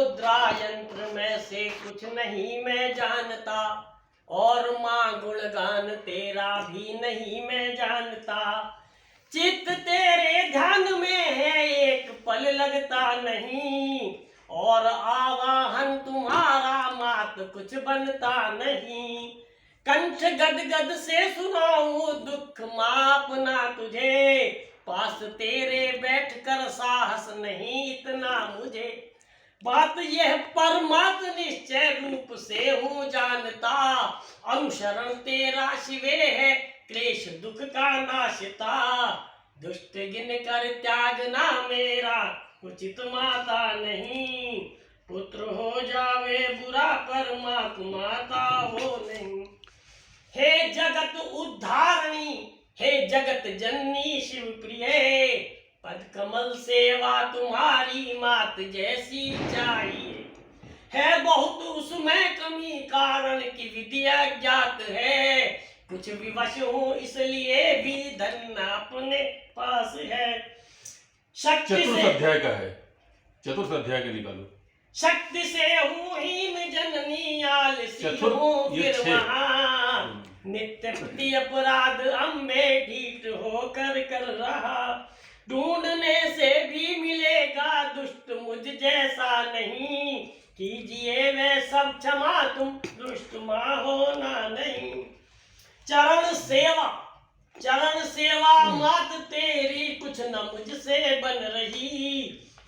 मुद्रा यंत्र में से कुछ नहीं मैं जानता, और माँ गुणगान तेरा भी नहीं मैं जानता। चित्त तेरे ध्यान में है एक पल लगता नहीं, और आवाहन तुम्हारा मात कुछ बनता नहीं। कंठ गदगद से सुनाऊं दुख माँ अपना तुझे, पास तेरे बैठकर साहस नहीं इतना मुझे। बात यह परमात्म निश्चय रूप से हूँ जानता, अनुसरण तेरा शिवे है क्लेश दुख का नाशता। दुष्ट गिन कर त्यागना मेरा उचित माता नहीं, पुत्र हो जावे बुरा परमात्मा माता हो नहीं। हे जगत उद्धारणी, हे जगत जननी शिव प्रिय, पद कमल सेवा तुम्हारी मात जैसी चाहिए। है बहुत उसमें कमी कारण की विद्या ज्ञात है, कुछ विवश हूँ इसलिए भी धन अपने पास है। शक्ति चतुर्थ से अध्याय का है, चतुर्थ अध्याय का निकालो। शक्ति से हूँ हीन जननी आलसी हूँ ये फिर वहाँ, नित्य प्रति अपराध अम्बे ढीठ होकर कर रहा। ढूंढने से भी मिलेगा दुष्ट मुझ जैसा नहीं, कीजिए वे सब क्षमा तुम दुष्ट माँ होना नहीं। चरण सेवा मात तेरी कुछ न मुझसे बन रही,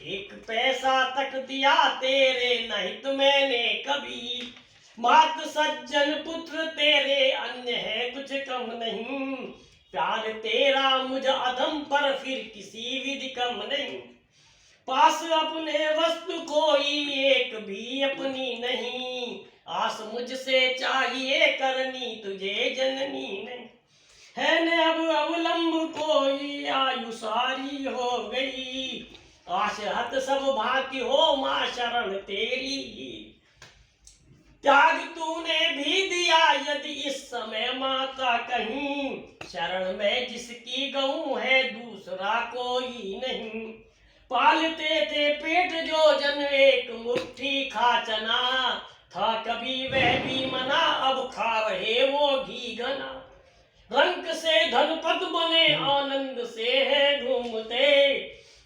एक पैसा तक दिया तेरे नहीं तो मैंने कभी। मात सज्जन पुत्र तेरे अन्य है कुछ कम नहीं, प्यार तेरा मुझ अधम पर फिर किसी विधि कम नहीं। पास अपने वस्तु कोई एक भी अपनी नहीं, आस मुझसे चाहिए करनी तुझे जननी नहीं। है न अब अवलंब कोई आयु सारी हो गई, आश हत सब भांति हो माँ शरण तेरी। त्याग तूने भी दिया यदि इस समय माता कहीं, शरण में जिसकी गऊ है दूसरा कोई नहीं। पालते थे पेट जो जन एक मुट्ठी खा चना, था कभी वह भी मना अब खा रहे वो घी घना। रंक से धनपत बने आनंद से है घूमते,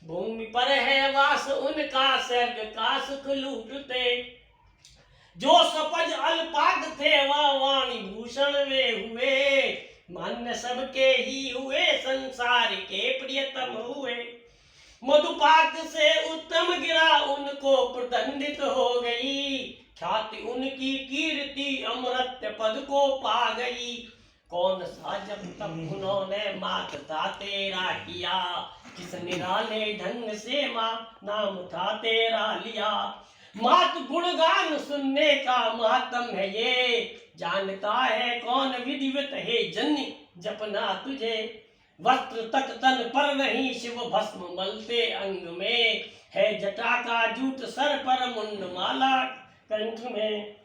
भूमि पर है वास उनका स्वर्ग का सुख लूटते। जो सपज अल्पाग थे वह वाणी भूषण वे हुए, मान्य सबके ही हुए संसार के प्रियतम हुए। मधुपाक से उत्तम गिरा उनको प्रदंडित हो गई, ख्याति उनकी कीर्ति अमृत पद को पा गई। कौन सा जब तक उन्होंने मात था तेरा किया, किस निराले ढंग से माँ नाम था तेरा लिया। मात गुणगान सुनने का महत्म है ये, जानता है कौन विधिवत है जन्नी जपना तुझे। वस्त्र तक तन पर नहीं शिव भस्म मलते अंग में, है जटा का जूट सर पर मुंड माला कंठ में।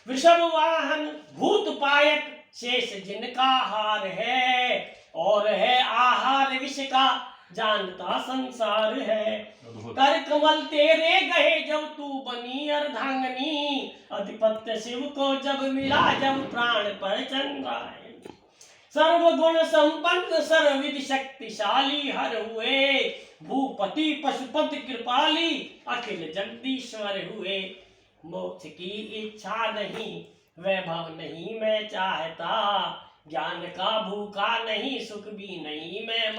वृषभ वाहन भूत पायक शेष जिनका हार है, और है आहार विष का जानता संसार है। कर कमल तेरे गए जब तू बनी अर्धांगनी, अधिपत्य शिव को जब मिला जब प्राण पर चंद्रायण। सर्वगुण संपन्न सर्वविधि शक्तिशाली हर हुए, भूपति पशुपति कृपाली अखिल जगदीश्वर हुए। मोक्ष की इच्छा नहीं वैभव नहीं मैं चाहता, ज्ञान का भूखा नहीं सुख भी नहीं मैं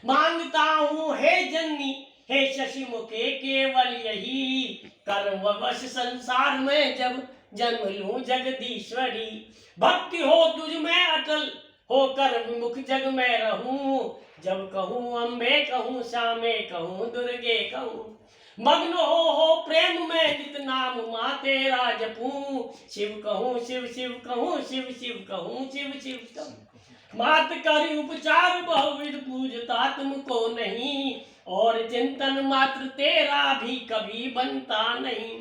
मांगता हूँ हे जननी हे शशि मुखे केवल यही, कर्मवश संसार में जब जन्म लूं जगदीश्वरी। भक्ति हो तुझ में अटल होकर विमुख जग में रहूं, जब कहूँ अम्बे कहूँ श्यामे कहूँ दुर्गे कहूँ। मग्न हो प्रेम में नित नाम माँ तेरा जपूं, शिव कहूँ शिव शिव कहूँ शिव शिव कहूँ शिव शिव कहूँ। मात करी उपचार बहुविध पूजता तुमको नहीं, और चिंतन मात्र तेरा भी कभी बनता नहीं।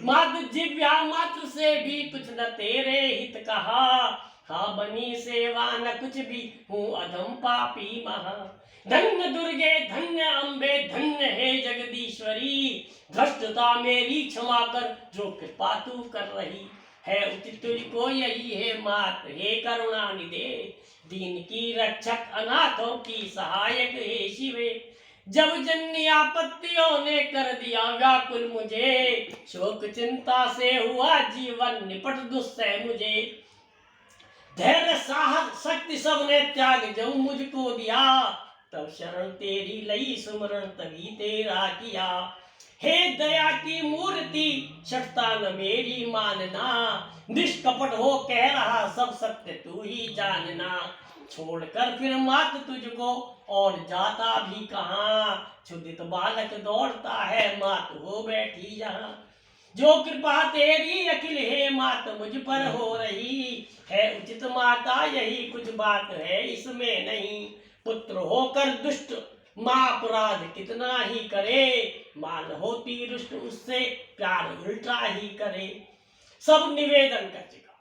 मात जिव्या मात्र से भी कुछ न तेरे हित कहा, हाँ बनी सेवा न कुछ भी हूँ अधम पापी महा। धन्य दुर्गे धन्य अम्बे धन्य हे जगदीश्वरी, भ्रष्टता मेरी क्षमा कर जो कृपा तू कर रही है, उचित तुझको यही है मात, हे करुणा निधे, दीन की रक्षक अनाथों की सहायक हे शिवे। जब जन्य आपत्तियों ने कर दिया व्याकुल मुझे, शोक चिंता से हुआ जीवन निपट दुस्सह मुझे, धैर्य साहस शक्ति सबने त्याग जब मुझको दिया, तब शरण तेरी लई सुमरण तभी तेरा किया। हे दया की मूर्ति शक्ता न मेरी मानना, निष्कपट हो कह रहा सब सत्य तू ही जानना, छोड़कर फिर मात तुझको और जाता भी कहाँ, क्षुदित बालक दौड़ता है मात हो बैठी जहाँ। जो कृपा तेरी अखिल हे मात मुझ पर हो रही है, उचित माता यही कुछ बात है इसमें नहीं, पुत्र होकर दुष्ट माँ अपराध कितना ही करे, मान होती रुष्ट उससे प्यार उल्टा ही करे। सब निवेदन कर चुका,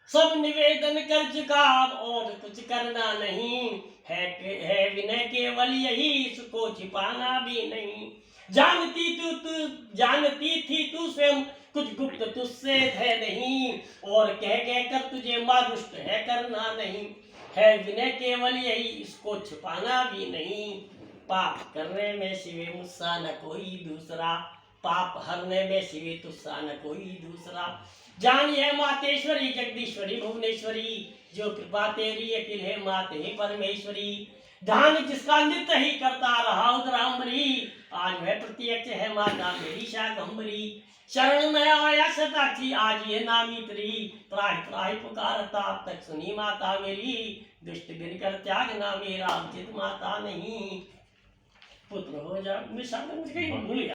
सब निवेदन कर चुका, अब और कुछ करना नहीं है विनय केवल यही, इसको छिपाना भी नहीं। जानती थी तू स्वयं कुछ गुप्त तुझसे है नहीं, और कह कर तुझे माँ रुष्ट है करना नहीं है विनय केवल यही, इसको छुपाना भी नहीं। पाप करने में शिवे मुझसा न कोई दूसरा, पाप हरने में शिवे तुझसा न कोई दूसरा। जानिए मातेश्वरी जगदीश्वरी भुवनेश्वरी, जो कृपा तेरी अखिल है माते हे परमेश्वरी। ध्यान जिसका नित्य ही करता रहा उदराम्बरी, आज वह प्रत्यक्ष है माता मेरी शाकंभरी। शरण में आया शताक्षी आज ये नामी तेरी, त्राहि त्राहि पुकारता अब तक सुनी माता मेरी, दुष्ट गिर कर त्यागना मेरा उचित माता नहीं। पुत्र हो जा, मैं शायद मुझे कहीं भूल गया।